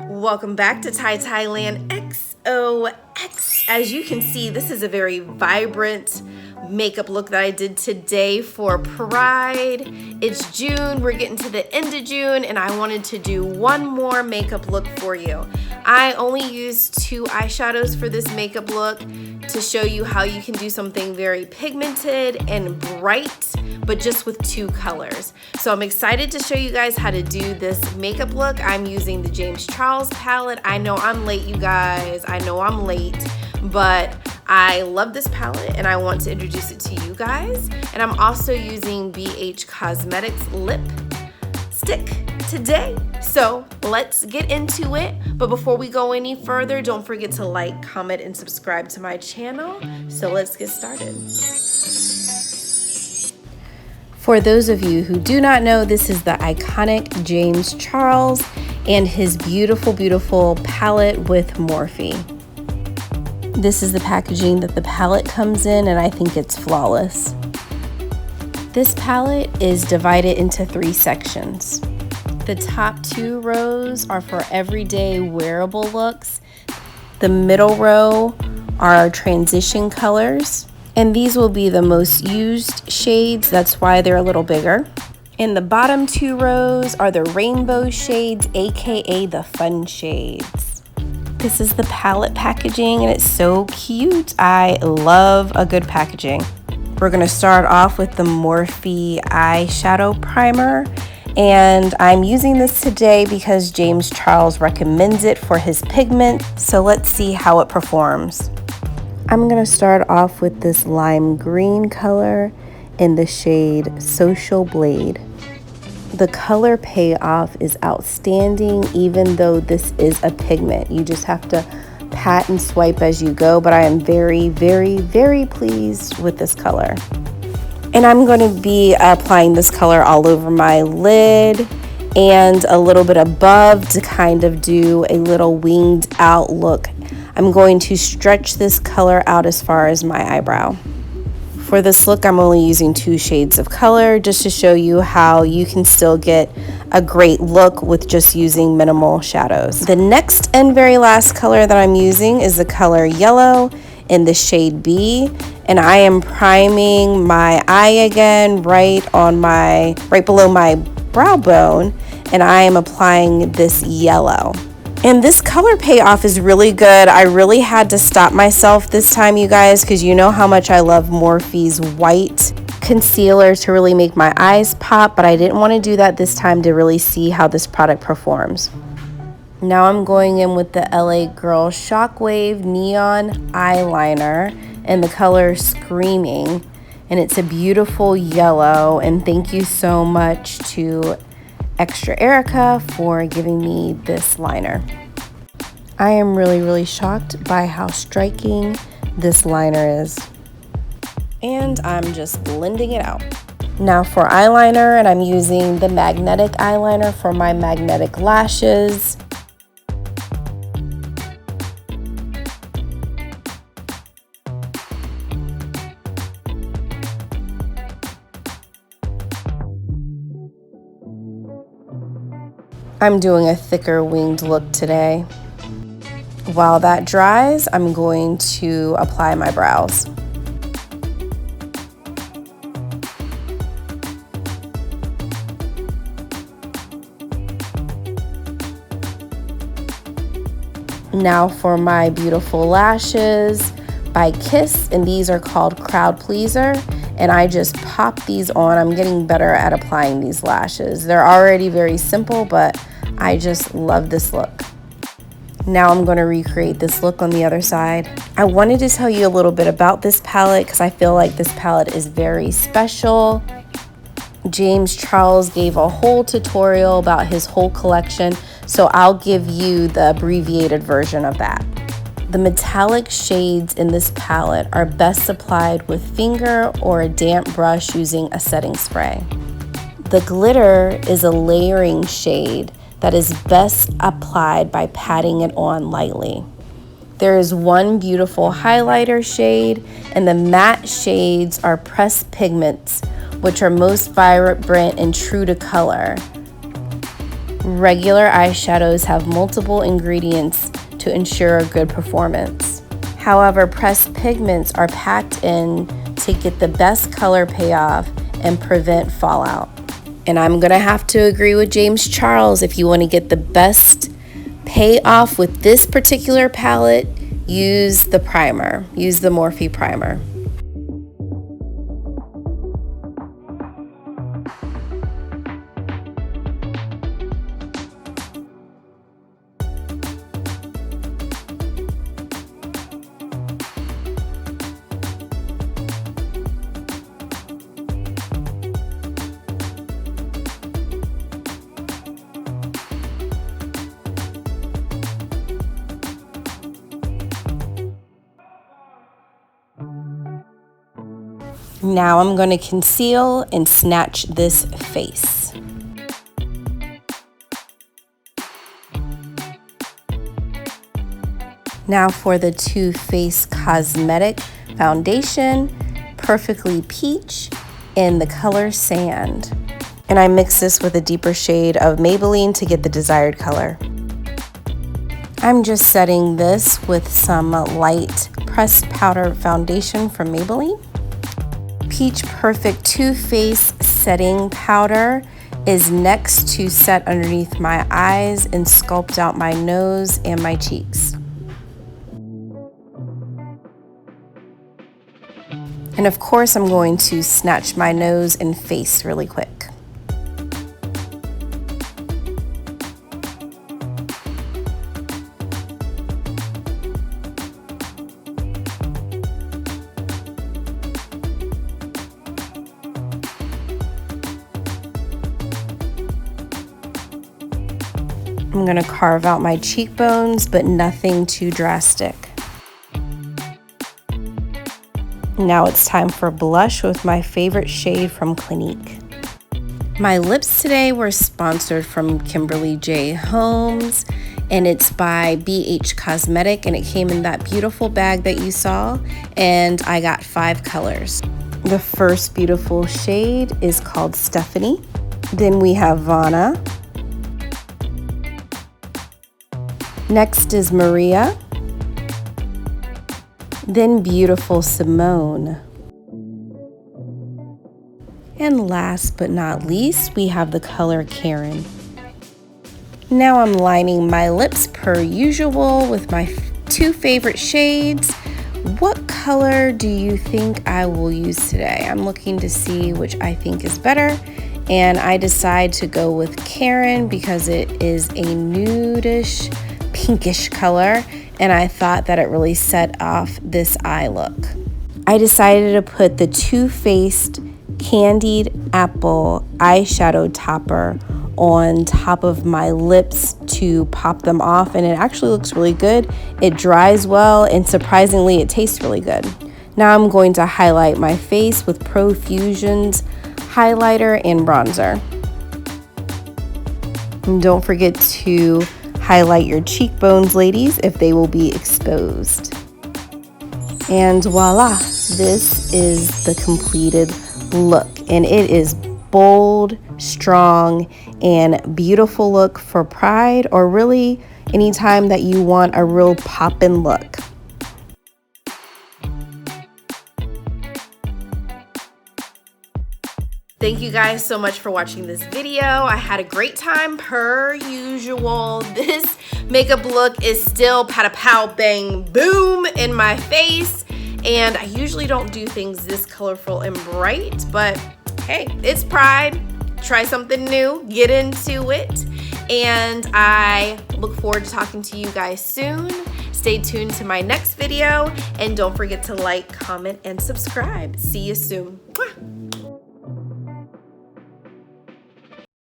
Welcome back to TyeTye Land XOX. As you can see, this is a very vibrant makeup look that I did today for Pride. It's June, we're getting to the end of June, and I wanted to do one more makeup look for you. I only used 2 eyeshadows for this makeup look to show you how you can do something very pigmented and bright, but just with 2 colors. So I'm excited to show you guys how to do this makeup look. I'm using the James Charles palette. I know I'm late, you guys. I know I'm late, but I love this palette and I want to introduce it to you guys. And I'm also using BH Cosmetics lip stick today. So let's get into it. But before we go any further, don't forget to like, comment, and subscribe to my channel. So let's get started. For those of you who do not know, this is the iconic James Charles and his beautiful, beautiful palette with Morphe. This is the packaging that the palette comes in, and I think it's flawless. This palette is divided into 3 sections. The top 2 rows are for everyday wearable looks. The middle row are transition colors, and these will be the most used shades. That's why they're a little bigger. And the bottom 2 rows are the rainbow shades, aka the fun shades. This is the palette packaging and it's so cute. I love a good packaging. We're gonna start off with the Morphe eyeshadow primer, and I'm using this today because James Charles recommends it for his pigment. So let's see how it performs. I'm gonna start off with this lime green color in the shade Social Blade. The color payoff is outstanding, even though this is a pigment. You just have to pat and swipe as you go, but I am very, very, very pleased with this color. And I'm going to be applying this color all over my lid and a little bit above to kind of do a little winged out look. I'm going to stretch this color out as far as my eyebrow. For this look, I'm only using 2 shades of color just to show you how you can still get a great look with just using minimal shadows. The next and very last color that I'm using is the color yellow in the shade B, and I am priming my eye again right below my brow bone, and I am applying this yellow. And this color payoff is really good. I really had to stop myself this time, you guys, because you know how much I love Morphe's white concealer to really make my eyes pop, but I didn't want to do that this time to really see how this product performs. Now I'm going in with the LA Girl Shockwave Neon Eyeliner in the color Screaming, and it's a beautiful yellow, and thank you so much to Extra Erica for giving me this liner. I am really, really shocked by how striking this liner is. And I'm just blending it out. Now for eyeliner, and I'm using the magnetic eyeliner for my magnetic lashes. I'm doing a thicker winged look today. While that dries, I'm going to apply my brows. Now for my beautiful lashes by Kiss, and these are called Crowd Pleaser, and I just pop these on. I'm getting better at applying these lashes. They're already very simple, but I just love this look. Now I'm going to recreate this look on the other side. I wanted to tell you a little bit about this palette because I feel like this palette is very special. James Charles gave a whole tutorial about his whole collection, so I'll give you the abbreviated version of that. The metallic shades in this palette are best applied with finger or a damp brush using a setting spray. The glitter is a layering shade that is best applied by patting it on lightly. There is one beautiful highlighter shade, and the matte shades are pressed pigments, which are most vibrant and true to color. Regular eyeshadows have multiple ingredients to ensure a good performance. However, pressed pigments are packed in to get the best color payoff and prevent fallout. And I'm gonna have to agree with James Charles. If you want to get the best payoff with this particular palette, use the primer. Use the Morphe primer. Now I'm going to conceal and snatch this face. Now for the Too Faced Cosmetic Foundation, Perfectly Peach in the color Sand. And I mix this with a deeper shade of Maybelline to get the desired color. I'm just setting this with some light pressed powder foundation from Maybelline. Peach Perfect Too Faced Setting Powder is next to set underneath my eyes and sculpt out my nose and my cheeks. And of course, I'm going to snatch my nose and face really quick. I'm going to carve out my cheekbones, but nothing too drastic. Now it's time for blush with my favorite shade from Clinique. My lips today were sponsored from Kimberly J Homes, and it's by BH Cosmetic, and it came in that beautiful bag that you saw, and I got 5 colors. The first beautiful shade is called Stephanie. Then we have Vanna. Next is Maria, then Beautiful Simone. And last but not least, we have the color Karen. Now I'm lining my lips per usual with my 2 favorite shades. What color do you think I will use today? I'm looking to see which I think is better, and I decide to go with Karen because it is a nudish pinkish color, and I thought that it really set off this eye look. I decided to put the Too Faced Candied Apple eyeshadow topper on top of my lips to pop them off, and it actually looks really good. It dries well, and surprisingly it tastes really good. Now I'm going to highlight my face with Profusion's highlighter and bronzer. And don't forget to highlight your cheekbones, ladies, if they will be exposed. And voila, this is the completed look, and it is bold, strong, and beautiful look for Pride, or really anytime that you want a real poppin' look. Thank you guys so much for watching this video. I had a great time per usual. This makeup look is still pow bang boom in my face, and I usually don't do things this colorful and bright, but hey, it's Pride. Try something new, get into it, and I look forward to talking to you guys soon. Stay tuned to my next video, and don't forget to like, comment, and subscribe. See you soon. Mwah.